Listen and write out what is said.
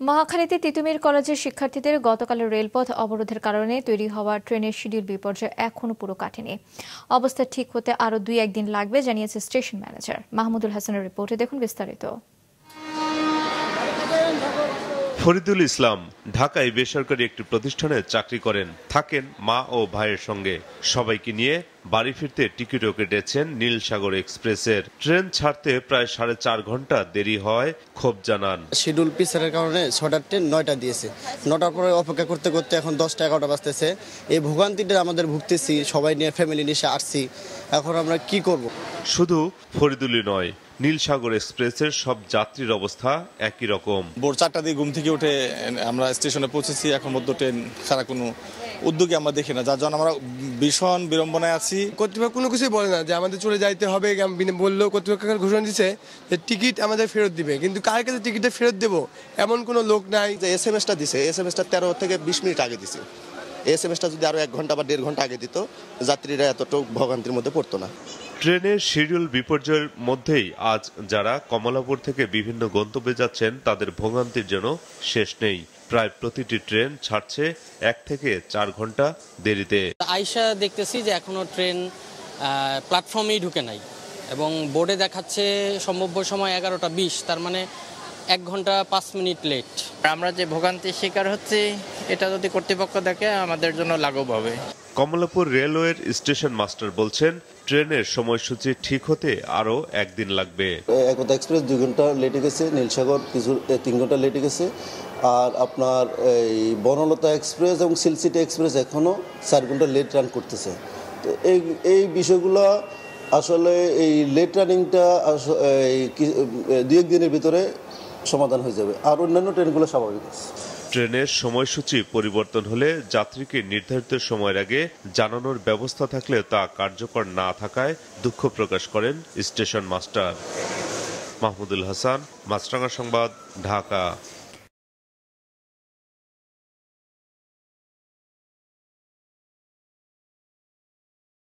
মহাখালীতে তিতুমির কলেজের শিক্ষার্থীদের গতকালের রেলপথ অবরোধের কারণে তৈরি হওয়া ট্রেনের শিডিউল বিপর্যয় এখনো পুরো কাটেনি। অবস্থা ঠিক হতে আরও 2-1 দিন লাগবে জানিয়েছে স্টেশন ম্যানেজার। মাহমুদুল হাসানের রিপোর্টে দেখুন বিস্তারিত। ফরিদুল ইসলাম ঢাকায় বেসরকারি একটি প্রতিষ্ঠানে চাকরি করেন, থাকেন মা ও ভাইয়ের সঙ্গে। সবাইকে নিয়ে বাড়ি ফিরতে টিকিটও কেটেছেন নীল সাগর এক্সপ্রেসের। ট্রেন ছাড়তে প্রায় 4.5 ঘন্টা দেরি হয় ক্ষোভ জানান। শিডিউল পিছারের কারণে 6টার ট্রেন 9টা দিয়েছে। 9টার পরে অপেক্ষা করতে করতে এখন 10টা-11টা বাজতেছে। এই ভোগান্তিটা আমাদের ভুগতেছি, সবাই নিয়ে ফ্যামিলি নিয়ে আসছি। এখন আমরা কি করব? শুধু ফরিদুলই নয়, নীল সাগর এক্সপ্রেসের সব যাত্রীর অবস্থা একই রকম। ভোর 4টা দিয়ে ঘুম থেকে উঠে আমরা স্টেশনে পৌঁছেছি, এখন মধ্য ট্রেন ছাড়া কোনো উদ্যোগে আমরা দেখি না, যার জন্য আমরা ভীষণ বিড়ম্বনায় আছি। কর্তৃপক্ষ কোনো কিছুই বলে না যে আমাদের চলে যাইতে হবে। বললেও কর্তৃপক্ষ ঘোষণা দিচ্ছে যে টিকিট আমাদের ফেরত দিবে, কিন্তু কার কাছে টিকিটটা ফেরত দেবো এমন কোনো লোক নাই। যে SMS-টা দিছে, SMS-টা 13 থেকে 20 মিনিট আগে দিছে। SMS-টা যদি আরো 1 ঘন্টা বা 1.5 ঘন্টা আগে দিত, যাত্রীরা এতটুকু ভোগান্তির মধ্যে পড়তো না। ট্রেনের শিডিউল বিপর্যয়ের মধ্যেই আজ যারা কমলাপুর থেকে বিভিন্ন গন্তব্যে যাচ্ছেন তাদের ভোগান্তির যেন শেষ নেই। প্রায় প্রতিটি ট্রেন ছাড়ছে 1 থেকে 4 ঘন্টা দেরিতে। আইসা দেখতেছি যে এখনো ট্রেন প্ল্যাটফর্মেই ঢুকে নাই এবং বোর্ডে দেখাচ্ছে সম্ভাব্য সময় 11:20, তার মানে 1 ঘন্টা 5 মিনিট লেট। আমরা যে ভোগান্তির শিকার হচ্ছি, এটা যদি কর্তৃপক্ষ দেখে আমাদের জন্য লাঘব হবে। কমলাপুর রেলওয়ের স্টেশন মাস্টার বলছেন, ট্রেনের সময়সূচি ঠিক হতে আরো 1 দিন লাগবে। একতা এক্সপ্রেস 2 ঘন্টা লেটে গেছে, নীলসাগর 3 ঘন্টা লেটে গেছে, আর আপনার এই বনলতা এক্সপ্রেস এবং সিলসিটি এক্সপ্রেস এখনো 4 ঘন্টা লেট রান করতেছে। তো এই বিষয়গুলো আসলে এই লেট রানিংটা 2-1 দিনের ভিতরে সমাধান হয়ে যাবে, আর অন্যান্য ট্রেনগুলো স্বাভাবিক আছে। ট্রেনের সময়সূচি পরিবর্তন হলে যাত্রীকে নির্ধারিত সময়ের আগে জানানোর ব্যবস্থা থাকলে তা কার্যকর না থাকায় দুঃখ প্রকাশ করেন স্টেশন মাস্টার। মাহমুদুল হাসান, মাছরাঙা সংবাদ, ঢাকা।